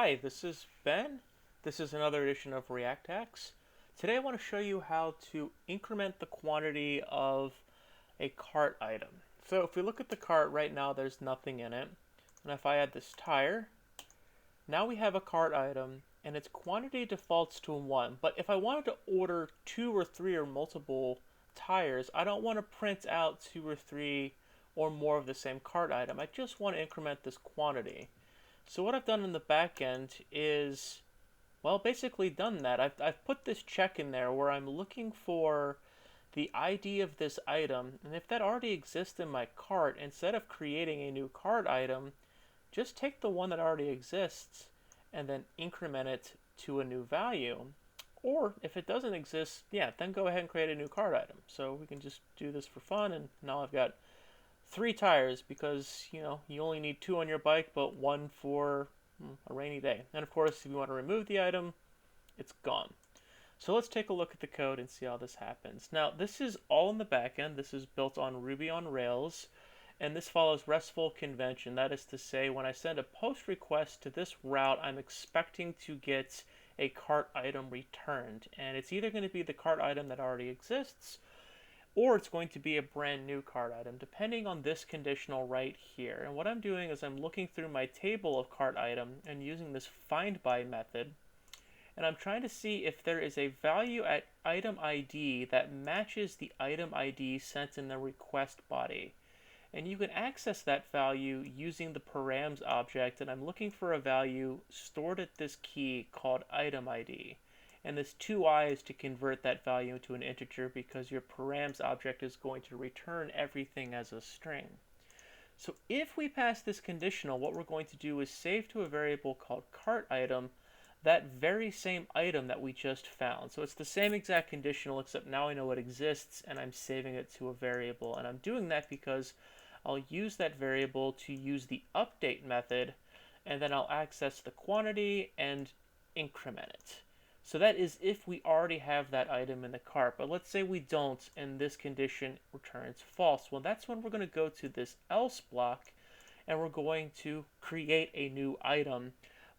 Hi, this is Ben. This is another edition of React Hacks. Today I want to show you how to increment the quantity of a cart item. So if we look at the cart right now, there's nothing in it. And if I add this tire, now we have a cart item and its quantity defaults to 1. But if I wanted to order 2 or 3 or multiple tires, I don't want to print out 2 or 3 or more of the same cart item. I just want to increment this quantity. So what I've done in the back end is, well, basically done that. I've put this check in there where I'm looking for the ID of this item, and if that already exists in my cart, instead of creating a new cart item, just take the one that already exists and then increment it to a new value. Or if it doesn't exist, yeah, then go ahead and create a new cart item. So we can just do this for fun, and now I've got 3 tires because you only need 2 on your bike, but 1 for a rainy day. And of course, if you want to remove the item, it's gone. So let's take a look at the code and see how this happens. Now, this is all in the backend. This is built on Ruby on Rails, and this follows RESTful convention. That is to say, when I send a post request to this route, I'm expecting to get a cart item returned. And it's either going to be the cart item that already exists, or it's going to be a brand new cart item, depending on this conditional right here. And what I'm doing is I'm looking through my table of cart item and using this find by method, and I'm trying to see if there is a value at item ID that matches the item ID sent in the request body. And you can access that value using the params object, and I'm looking for a value stored at this key called item ID. And this 2i is to convert that value into an integer because your params object is going to return everything as a string. So if we pass this conditional, what we're going to do is save to a variable called cart item that very same item that we just found. So it's the same exact conditional, except now I know it exists and I'm saving it to a variable. And I'm doing that because I'll use that variable to use the update method, and then I'll access the quantity and increment it. So that is if we already have that item in the cart. But let's say we don't and this condition returns false. Well, that's when we're going to go to this else block and we're going to create a new item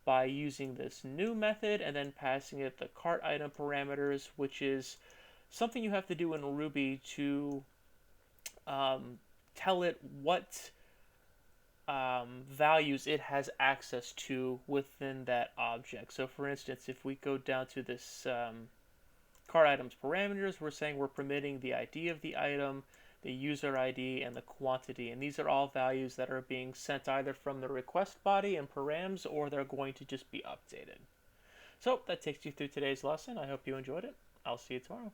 by using this new method and then passing it the cart item parameters, which is something you have to do in Ruby to tell it what values it has access to within that object. So for instance, if we go down to this cart items parameters, we're saying we're permitting the ID of the item, the user ID, and the quantity. And these are all values that are being sent either from the request body and params, or they're going to just be updated. So that takes you through today's lesson. I hope you enjoyed it. I'll see you tomorrow.